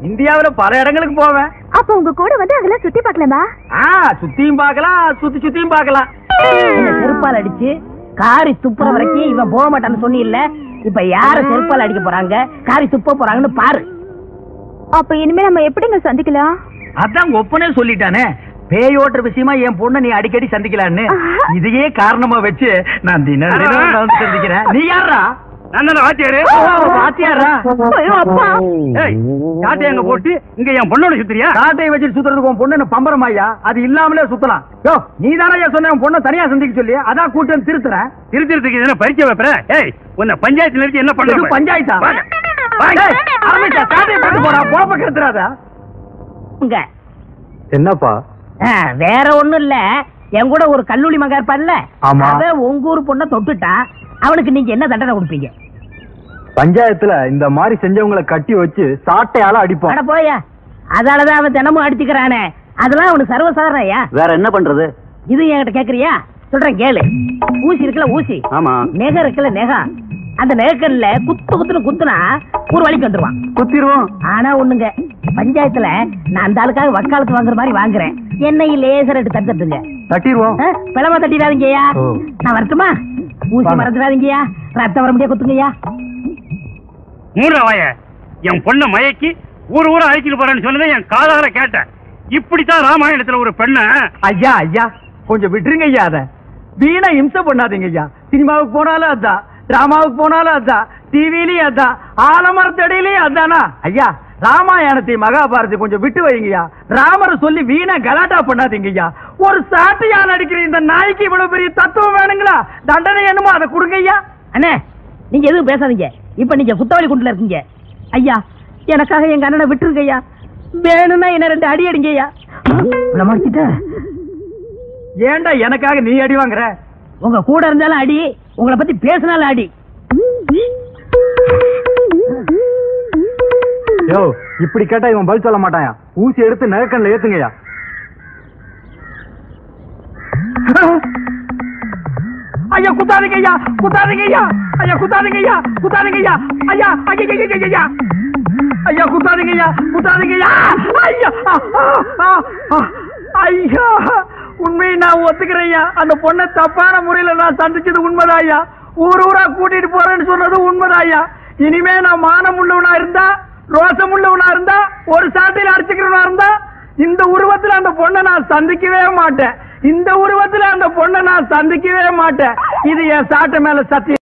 இந்தியாவில பல இடங்களுக்கு போவேன். அப்ப உங்க கூட வந்து அதெல்லாம் சுத்தி பாக்கலாமா? சுத்தியும் பாக்கலாம், சுத்தியும் பாக்கலாம். செருப்பால் அடிச்சு காரி துப்புற வரைக்கும் இவன் போக மாட்டான்னு சொன்னி இல்ல. இப்ப யார செருப்பால் அடிக்க போறாங்க, காரி துப்ப போறாங்கன்னு பாரு. அப்ப இனிமே நம்ம எப்படிங்க சந்திக்கலாம்? அதான் ஒப்பனே சொல்லிட்டானே, பேயோட்டுற விஷயமா என் பொண்ணை நீ அடிக்கடி சந்திக்கலான்னு. இதையே காரணமா வச்சு நான் தினம் சந்திக்கிறேன். நீ யாரா? போட்டு இங்க என் பொண்ணோட சுத்துறியா? சாட்டையை வச்சு சுத்துறதுக்கு உன் பொண்ணு பம்பரமாயா? அது இல்லாமலே சுத்தலாம். நீ தானே சொன்ன உன் பொண்ணை தனியா சந்திக்க சொல்லி, அதான் கூட்டம் திருத்துறேன். திருத்துறதுக்கு என்ன பரிச்சை வைப்பறேன்? ஏய், உன்னை பஞ்சாயத்துல இருந்து என்ன பண்ண? பஞ்சாயத்தா? சாட்டையை போட்டு போறா, பொழப்ப கெடுத்துறாதா? என்னப்பா? வேற ஒண்ணும் இல்ல. என் கூட ஒரு கல்லூரி மகன் இருப்பான்ல, அவன் உங்க ஊர் பொண்ணை தொட்டுட்டா அவனுக்கு நீங்க என்ன தண்டனை கொடுப்பீங்க? பஞ்சாயத்துல இந்த மாதிரி செஞ்சவங்களை கட்டி வச்சு சாட்டையால அடிப்போம். அட போயா, அதாலதான் அவன் தினமும் அடிச்சுக்கிறானே. அதெல்லாம் அவனுக்கு சர்வசாதாரணையா? வேற என்ன பண்றது? இது என்கிட்ட கேக்குறியா? சொல்றேன் கேளு. ஊசி இருக்குல்ல, ஊசி. ஆமா. நெகம் இருக்குல்ல, நெகம். அந்த நெகக்கல்ல குத்துன்னு குத்துனா ஒரு வழிக்கு வந்துருவான். குத்திடுவோம். ஆனா ஒண்ணுங்க, பஞ்சாயத்துல நான் அந்த ஆளுக்காக வக்காலத்து வாங்குற மாதிரி வாங்குறேன். என்னை லேசர் எடுத்து தட்டுங்க. தட்டிடுவோம். பிளமா தட்டிடாதீங்கய்யா. நான் வரட்டுமா? ஊசி மறந்துடாதீங்கய்யா. ரத்தம் வர முடியா குத்துங்கய்யா. மூணாவாய என் பொண்ணை மயக்கி ஊர் ஊரா அழைச்சிட்டு போறேன்னு சொன்னதை என் காதால கேட்டேன். இப்படித்தான் ராமாயணத்துல ஒரு பெண்ண. ஐயா ஐயா கொஞ்சம் விட்டுருங்க ஐயா. அத வீணா இம்சை பண்ணாதீங்க ஐயா. சினிமாவுக்கு போனாலும் அதான், டிராமாவுக்கு போனாலும் அதான், டிவிலயும் அதான், ஆலமரத்தடியிலயும் அதானா? ஐயா ராமாயணத்தை மகாபாரதி கொஞ்சம் விட்டு வைங்கய்யா. ராமரை சொல்லி வீணா கலாட்டா பண்ணாதீங்க ஐயா. ஒரு சாட்டையால் அடிக்கிற இந்த நாய்க்கு இவ்வளவு பெரிய தத்துவம் வேணுங்களா? தண்டனை என்னமோ அதை கொடுங்க ஐயா. அண்ணே, நீங்க எதுவும் பேசாதீங்க. இப்ப நீங்க குத்தவாளி குண்டுல இருக்கீங்க. ஐயா, எனக்காக எங்க அண்ணனை விட்டுருங்க ஐயா. வேணும்னா என்ன 2 அடி அடிங்க ஐயா. ஏண்டா எனக்காக நீ அடி வாங்குற? உங்க கூட இருந்தாலும் அடி, உங்களை பத்தி பேசினாலும் அடி. யோ, இப்படி கேட்டா இவன் பதில் சொல்ல மாட்டாயா? ஊசி எடுத்து நகக்கண்ல ஏத்துங்கய்யா. ஐயா குத்தாதீங்க ஐயா, குத்தாதீங்க ஐயா, ஐயா குத்தாதீங்க ஐயா, குத்தாதீங்க ஐயா, ஐயா ஐயா ஐயா. ஐயா குத்தாதீங்க ஐயா குத்தாதீங்க ஐயா ஐயா உண்மையை நான் ஒத்துக்கிறேன் ஐயா. அந்த பொண்ணை தப்பான முறையில நான் சந்திச்சது உண்மைதான் ஐயா. ஊரா கூட்டிட்டு போறேன்னு சொன்னது உண்மைதான் ஐயா. இனிமே நான் மானம் உள்ளவனா இருந்தா ரோசம் உள்ளவனா இருந்தா ஒரு சாட்டையில அடிச்சுக்கிறவனா இருந்தா இந்த உருவத்துல அந்த பொண்ணை நான் சந்திக்கவே மாட்டேன். இந்த உருவத்துல அந்த பொண்ணை நான் சந்திக்கவே மாட்டேன். இது என் சாட்டை மேல சத்தியம்.